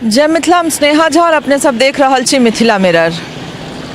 जय मिथिला, हम स्नेहा झा और अपने सब देख रहल छी मिथिला मिरर।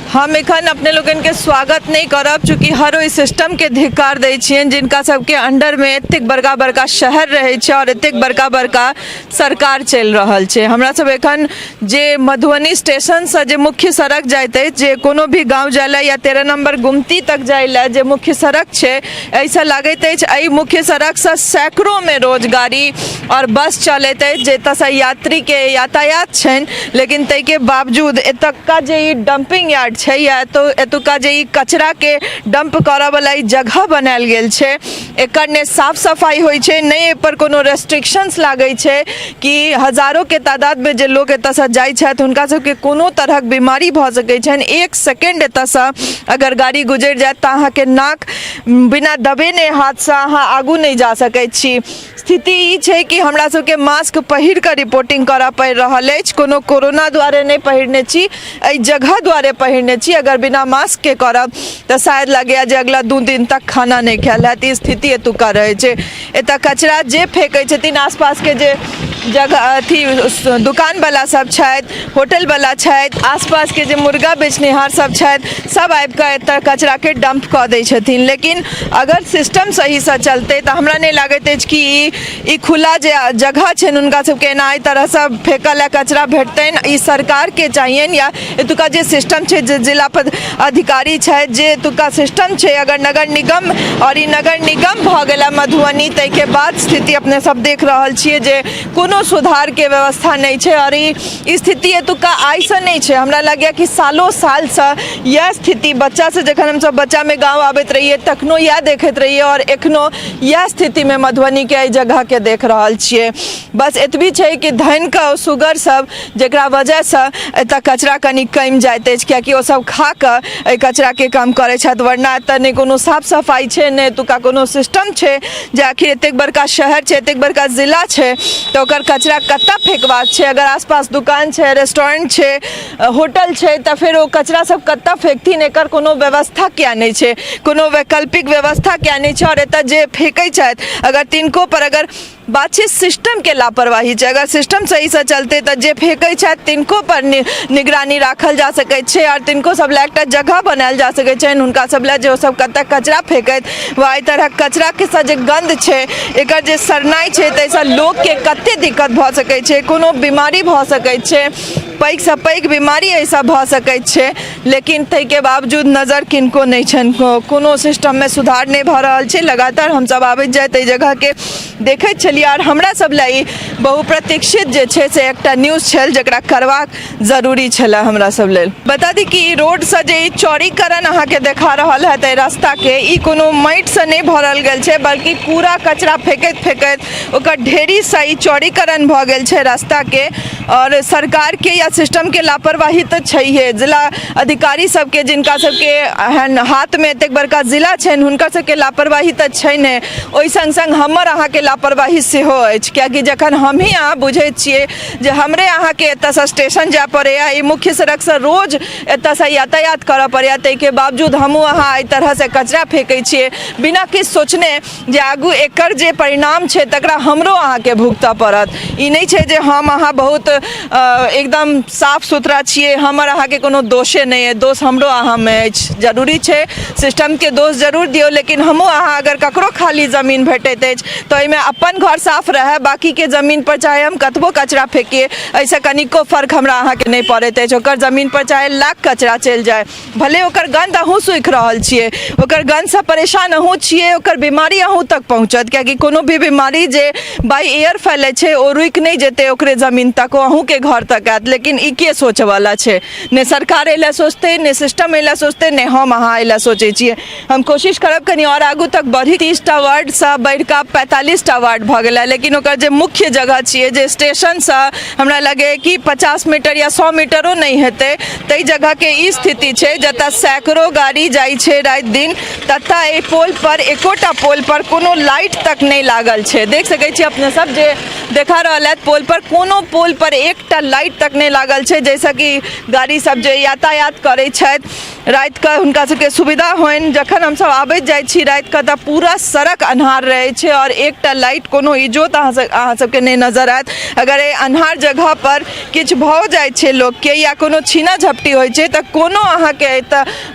हम एखन अपने लोगन के स्वागत नहीं करब, चूँकि हर ओइ सिस्टम के धिक्कार दै छियनि जिनका सबके अंडर में एतेक बड़का बड़का शहर रहे छै और एतेक बड़का बड़का सरकार चल रहल छै। हमरा सब एखन जे मधुबनी स्टेशन से जे मुख्य सड़क जाइत अछि, जे कोनो भी गाँव जाइला या 13 नंबर गुमती तक जाइला जे मुख्य सड़क छै, ऐसा लागैत अछि एहि मुख्य सड़क से सैकड़ों में रोज गाड़ी और बस चलैत अछि जतऽ यात्री के यातायात छनि, लेकिन तै के बावजूद एतुका जे ई डंपिंग यार्ड छै या एतुका जे ई कचरा के डंप करऽ वाला ई जगह बनायल गेल छै, एकर ने साफ सफाई होइ छै, ने एहि पर कोनो रेस्ट्रिक्शंस लागै छै कि हजारों के तादाद में जे लोग एतऽ से जाइ छथि हुनका सबके कोनो तरहक बीमारी भऽ सकै छनि। एक सेकेंड एतऽ से अगर गाड़ी गुजरि जायत तऽ अहाँके नाक बिना दबेने हाथ से अहाँ आगू नहीं जा सकै छी। स्थिति ई छै कि हमरा सबके मास्क पहिर कऽ रिपोर्टिंग करऽ पड़ि रहल अछि। कोनो कोरोना द्वारे नहीं पहिरने छी, एहि जगह द्वारे पहिरने छी। अगर बिना मास्क के करब तऽ शायद लगैया जे अगला 2 दिन तक खाना नहीं खायल हैत। ई स्थिति एतुका रहै छै। एतऽ कचरा जे फेंकै छथिन आसपास के जे जगह अथी दुकान वाला सब छथि, होटल वाला छथि, आसपास के जे मुर्गा बेचनिहार सब छथि, सब आबि कऽ एतऽ कचरा के डंप कऽ दै छथिन। लेकिन अगर सिस्टम सही से चलते तऽ हमरा नहीं लागैत अछि कि ई खुला जे जगह छनि हुनका सबके एना एहि तरह से फेंकल कचरा भेटतनि। ई सरकार के चाहिए या एतुका जे सिस्टम छै, जे जिला अधिकारी छथि, जे एतुका सिस्टम छै, अगर नगर निगम और ई नगर निगम भऽ गेला मधुबनी, तै के बाद स्थिति अपने सब देख रहल छियै जे कोनो सुधार के व्यवस्था नहीं छै। और ई स्थिति एतुका आइ से नहीं छै, हमरा लगैया कि सालों साल से यह स्थिति बच्चा से जखन हम सब बच्चा में गाँव आबैत रहिए तखनो यह देखैत रहिए और एखनो यह स्थिति में मधुबनी के जगह के देख रहल छियै। बस एतबी छै कि धन का सुगर सब जेकरा वजह से एतऽ कचरा कनी कम जाइत अछि, कियाकि ओ सब खा कऽ एहि कचरा के काम करै छथि। वरना एतऽ नहि कोनो साफ सफाई छै, नहि एतुका कोनो सिस्टम छै जे आखिर एतेक बड़का शहर छै, एतेक बड़का जिला छै तऽ ओकर कचरा कतऽ फेंकबाक छै। अगर आसपास दुकान छै, रेस्टोरेंट छै, होटल छै तऽ फिर ओ कचरा सब कतऽ फेंकथिन, एकर कोनो व्यवस्था किया नहीं छै, कोनो वैकल्पिक व्यवस्था किया नहीं छै। और एतऽ जे फेंकै छथि अगर तिनको पर अगर बात छै सिस्टम के लापरवाही छै, अगर सिस्टम सही से चलते तऽ जे फेंकै छथि तिनको पर निगरानी राखल जा सकै छै और तिनको सब लए एकटा जगह बनायल जा सकै छै हुनका सब लए जे ओ सब कतऽ कचरा फेंकैत वा एहि तरह कचरा के सा जे गंध छै, एकर जे सरनाई छै, ताहिसँ लोक के कते दिक्कत भऽ सकै छै, कोनो बीमारी भऽ सकै छै, पैघ से पैघ बीमारी ऐसा भऽ सकै छै। लेकिन ताहि के बावजूद नजर किनको नहीं छनि, कोनो सिस्टम में सुधार नहीं भऽ रहल छै। लगातार हम सब आबैत जाइत एहि जगह के देखैत छलियै और हमरा सब लए बहुप्रतीक्षित जे छै से एकटा न्यूज छल जकरा करबाक जरूरी छलै हमरा सब लेल। बता दी कि रोड से जे चौड़ीकरण अहाँ के देखा रहल है रास्ता के, ई कोनो माटि से नहीं भरल गेल छै, बल्कि पूरा कचरा फेंकैत फेंकैत ओकर ढेरी से ई चौड़ीकरण भऽ गेल छै रास्ता के। और सरकार के या सिस्टम के लापरवाही तो छैहे, जिला अधिकारी सबके जिनका सबके हाथ में एतेक बड़का जिला छनि हुनकर सबके लापरवाही तो छै ने, ओहि संग संग हमर अहाँ के लापरवाही सेहो अछि। कियाकि जखन हम ही अहाँ बुझे छियै जे हमरे अहाँ के एतऽ से स्टेशन जाय पड़ैया, ई मुख्य सड़क से रोज एतऽ से यातायात करऽ पड़ैया, ताहि के बावजूद हमहूँ अहाँ एहि तरह से कचरा फेंकै छियै बिना किछु सोचने जे आगू एकर जे परिणाम छै तकरा हमरो अहाँ के भुगतऽ पड़त। ई नहीं छै जे हम अहाँ बहुत एकदम साफ सुथरा छियै, हमर अहाँ के कोनो दोषे नहीं है, दोष हमरो अहाँ में अछि। जरूरी छै सिस्टम के दोष जरूर दियौ, लेकिन हमहूँ अहाँ अगर ककरो खाली जमीन भेटैत अछि तऽ ओहिमे अपन घर साफ रहे, बाकी के जमीन पर चाहे हम कतबो कचरा फेंकिए ऐसे कनिको फर्क हमरा अहाँ के नहीं पड़ैत अछि। ओकर जमीन पर चाहे लाख कचरा चलि जाए, भले ओकर गंध अहूँ सूखि रहल छियै, ओकर गंध से परेशान अहूँ छियै, ओकर बीमारी अहूँ तक पहुँचत। कियाकि कोनो भी बीमारी जे बाई एयर फैले छै ओ रुकि नहीं जेतै ओकरे जमीन तक, ओ अहूँ के घर तक आयत। लेकिन ई के सोचे वाला छै, ने सरकार एला सोचते, ने सिस्टम एला सोचते, ने हम अहाँ एला सोचे छियै। हम कोशिश करब कनी और आगू तक बढ़ी। 30टा वार्ड से बढ़ि कऽ 45टा वार्ड भऽ गेला, लेकिन ओकर जे मुख्य जगह छियै, जे स्टेशन से हमरा लगे कि 50 मीटर या 100 मीटरो नहीं हेतै, ताहि जगह के ई स्थिति छै जतऽ सैकड़ों गाड़ी जाइ छै राति दिन, ततऽ एहि पोल पर एकोटा पोल पर कोनो लाइट तक नहीं लागल छै। देख सकै छी अपने सब जे देखा रहल है पोल पर, कोनो पोल पर एकटा लाइट तक नहीं लागल छै, जैसा कि गाड़ी सब जे यातायात करै छथि रात का हुनका सबके सुविधा होइन। जखन हम सब आबैत जाइ छी रात का तऽ पूरा सड़क अन्हार रहे छै और एकटा लाइट कोनो इजोत अहाँ सबके नहीं नजर आयत। अगर ए अन्हार जगह पर किछ भऽ जाइ छै लोग के या कोनो छीना झपटी होइ छै तऽ कोनो अहाँ के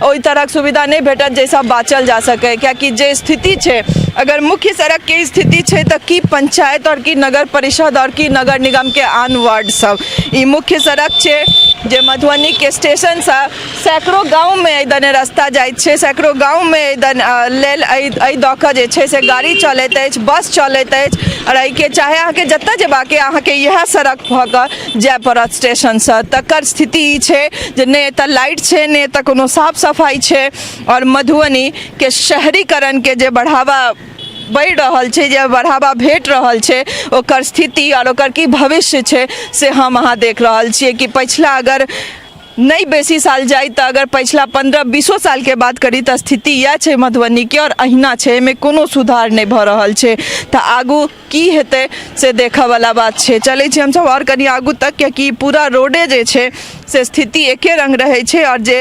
ओइ तरहक सुविधा नहीं भेटत जैसा बाँचल जा सके। कियाकि जे स्थिति छै, अगर मुख्य सड़क के स्थिति छै तऽ की पंचायत और की नगर परिषद और की नगर निगम के आन वार्ड सब, ई मुख्य सड़क छै जे मधुबनी के स्टेशन से सैकड़ों गाँव में एदने रास्ता जाइत छै। सैकड़ों गाँव में एदन लेल एहि दऽ कऽ जे छै से गाड़ी चलैत अछि, बस चलैत अछि और एहिके चाहे अहाँके जतऽ जेबाके अहाँके इएह सड़क भऽ कऽ जाय पड़त स्टेशनसँ। तकर स्थिति ई छै जे नहि एतऽ लाइट छै, नहि एतऽ कोनो साफ सफाई छै और मधुबनी के शहरीकरण के जे बढ़ावा बढ़ि रहल छै, जे बढ़ावा भेट रहल छै, ओकर स्थिति और ओकर की भविष्य छै से हम अहाँ देख रहल छियै। कि पछिला अगर नहीं बेसी साल जाई तो अगर पिछला 15-20 साल के बात करी तो स्थिति यह छै मधुबनी के और अहिना छै, में कोनो सुधार नहीं भ रहल छै। तो आगू की हेतै से देखऽ वाला बात छै। चलै छी हम सब और कनी आगू तक, क्योंकि पूरा रोडे जे छै से स्थिति एके रंग रहे छै और जे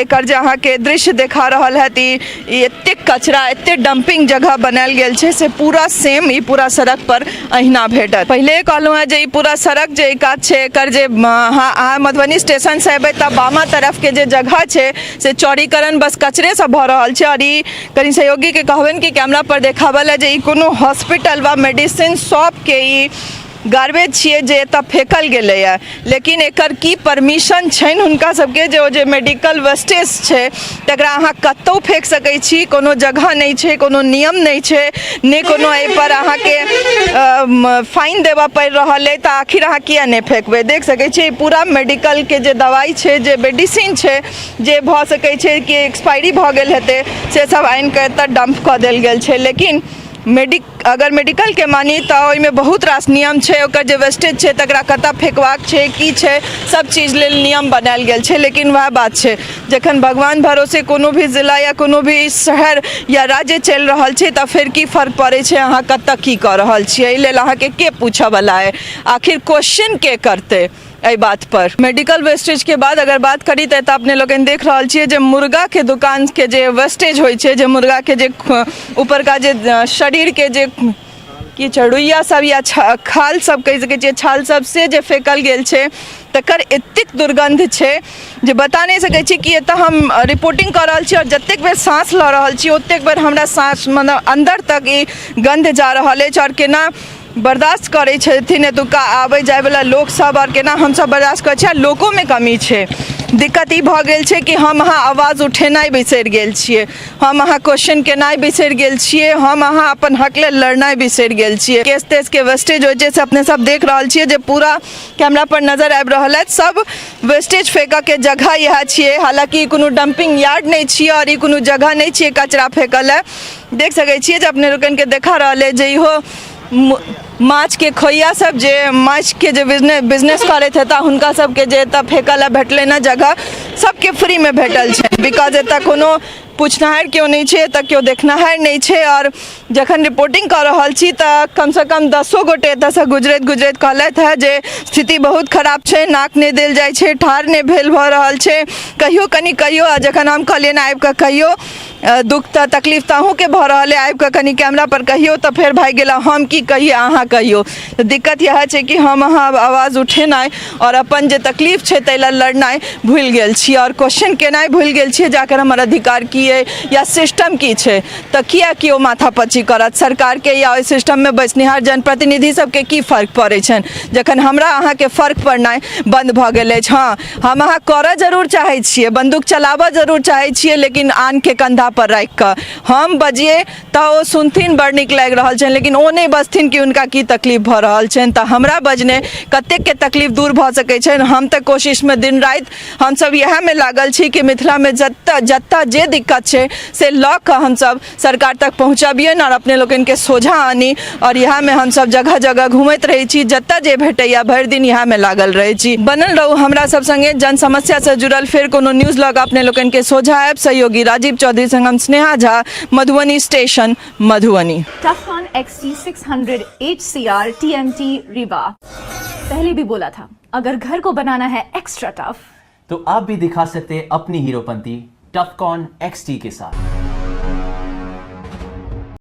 एकर जे अहाँ के दृश्य देखा रहल है ई एते कचरा, एते डंपिंग जगह बनायल गेल छै से पूरा सेम ई पूरा सड़क पर अहिना भेटत। पहले कहलहुँ है जे ई पूरा सड़क जे काज छै एकर जे अहाँ मधुबनी स्टेशन से एबै तऽ बामा तरफ के जे जगह छै से चौड़ीकरण बस कचरे से भऽ रहल छै। और ई कनी सहयोगी के कहबनि कि कैमरा पर देखावल है जे ई कोनो हॉस्पिटल वा मेडिसिन शॉप के ई गार्बेज छिए जे एतऽ फेकल गेलै है, लेकिन एकर की परमिशन छनि हुनका सबके जे मेडिकल वेस्टेज छै तकरा अहाँ कतौ फेंक सकै छी। कोनो जगह नहीं छै, कोनो नियम नहीं छै, ने कोनो एहि पर अहाँके फाइन देबऽ पड़ि रहल है, तऽ आखिर अहाँ किया नहीं फेंकबै। देख सकै छी पूरा मेडिकल के जे दवाई छै, जे मेडिसिन छै, जे भऽ सकै छै कि एक्सपायरी भऽ गेल हेतै से सब आनि कऽ एतऽ डंप कऽ देल गेल छै। लेकिन अगर मेडिकल के मानी तो ओहिमे बहुत रास नियम छै, ओकर जे वेस्टेज छै तकरा कतऽ फेकबाक छै, की छै, सब चीज लेल नियम बनायल गेल छै। लेकिन वह बात छै जखन भगवान भरोसे कोनो भी जिला या कोनो भी शहर या राज्य चलि रहल छै तऽ फिर की फर्क पड़े छै अहाँ कतऽ की कऽ रहल छियै। एहि लेल अहाँके के पूछऽ वाला है, आखिर क्वेश्चन के करते एहि बात पर। मेडिकल वेस्टेज के बाद अगर बात करी तऽ अपने लोग देख रहल छियै जे मुर्गा के दुकान के जे वेस्टेज होइ छै, जे मुर्गा के जे ऊपर का जे शरीर के जे की चढ़ुइया सब या खाल सब कहि सकै छियै, छाल सब से जे फेकल गेल छै तकर एतेक दुर्गंध छै जे बता नहीं सकै छी। कि एतऽ हम रिपोर्टिंग कर रहल छी और जतेक बेर सांस लऽ रहल छी ओतेक बेर हमरा सांस मतलब अंदर तक ई गंध जा रहल अछि और केना बर्दाश्त करे छथिन एतुका आबे जाए वाला लोग सब और केना हम सब बर्दाश्त करै छियै। लोगों में कमी छै। दिक्कत ई भऽ गेल छै कि हम अहाँ आवाज उठेनाइ बिसरि गेल छियै, हम अहाँ क्वेश्चन केनाइ बिसरि गेल छियै, हम अहाँ अपन हक लेल लड़नाइ बिसरि गेल छियै। केस तेस के वेस्टेज होइ छै से अपने सब देख रहल छियै जे पूरा कैमरा पर नजर आबि रहल है। सब वेस्टेज फेंकऽ के जगह यह छियै, हालांकि कोनो डंपिंग यार्ड नहीं छियै और ई कोनो जगह नहीं छियै कचरा फेंकल है। देख सकै छियै जे अपने लोगन के देखा रहल है जे इहो माछ के खोइया सब जे माछ के जे बिजनेस करैत हेता हुनका सबके जे एतऽ फेंकल है भेटलै ना जगह सबके फ्री में भेटल छै। बिकॉज एतऽ कोनो पूछनहार क्यों नहीं छै, एतऽ क्यों देखनहार नहीं छै। और जखन रिपोर्टिंग कर रहल छी तऽ कम से कम 10 गोटे एतऽ से गुजरैत गुजरैत कहलथि है जे स्थिति बहुत खराब छै, नाक नहीं देल जाइ छै, ठाढ़ नहीं भेल भऽ रहल छै, कहियो कनी कहियो। जखन हम कहलियनि आबि कऽ कहियो दुख तऽ तकलीफ तऽ अहूँके भऽ रहल है, आबि कऽ कनी कैमरा पर कहियो तऽ फेर भागि गेला हम की कहिए अहाँ कहियो। तऽ दिक्कत यह छै कि हम अहाँ आवाज उठेनाइ और अपन जे तकलीफ छै ताहि लेल लड़नाइ भूलि गेल छी और क्वेश्चन केनाइ भूलि गेल छियै जे आखिर हमर अधिकार की है या सिस्टम की छै। तऽ किया केओ माथापच्ची करत सरकार के या ओहि सिस्टम में बैसनिहार जनप्रतिनिधि सबके की फर्क पड़ै छनि जखन हमरा अहाँके फर्क पड़नाइ बंद भऽ गेल अछि। हाँ, हम अहाँ करऽ जरूर चाहै छियै, बंदूक चलाबऽ जरूर चाहै छियै, लेकिन आन के कंधा पर राखि कऽ हम बजिए तऽ ओ सुनथिन, बड़ नीक लागि रहल छनि, लेकिन ओ नहीं बजथिन कि उनका की तकलीफ भऽ रहल छनि। तऽ हमरा बजने कतेक के तकलीफ दूर भऽ सकै छनि। हम तऽ कोशिश में दिन राति हम सब इएह में लागल छी कि मिथिला में जत्ता जे दिक्कत छै से लऽ कऽ हम सब सरकार तक पहुँचाबियनि और अपने लोगन के सोझा आनी। और यहाँ में हम सब जगह जगह घूमैत रहे छी, जत्ता जे भेटैया भरि दिन यहाँ में लागल रहे छी। बनल रहू हमरा सब संगे जन समस्या से जुड़ल फेर कोनो न्यूज लग अपने लोगन के सोझा आयब। सहयोगी राजीव चौधरी संग हम Sneha Jha, Madhubani station, Madhubani. टफकॉन XT600 HCR TMT Riba. पहले भी बोला था, अगर घर को बनाना है एक्स्ट्रा टफ तो आप भी दिखा सकते हैं अपनी हीरोपंती टफकॉन XT के साथ।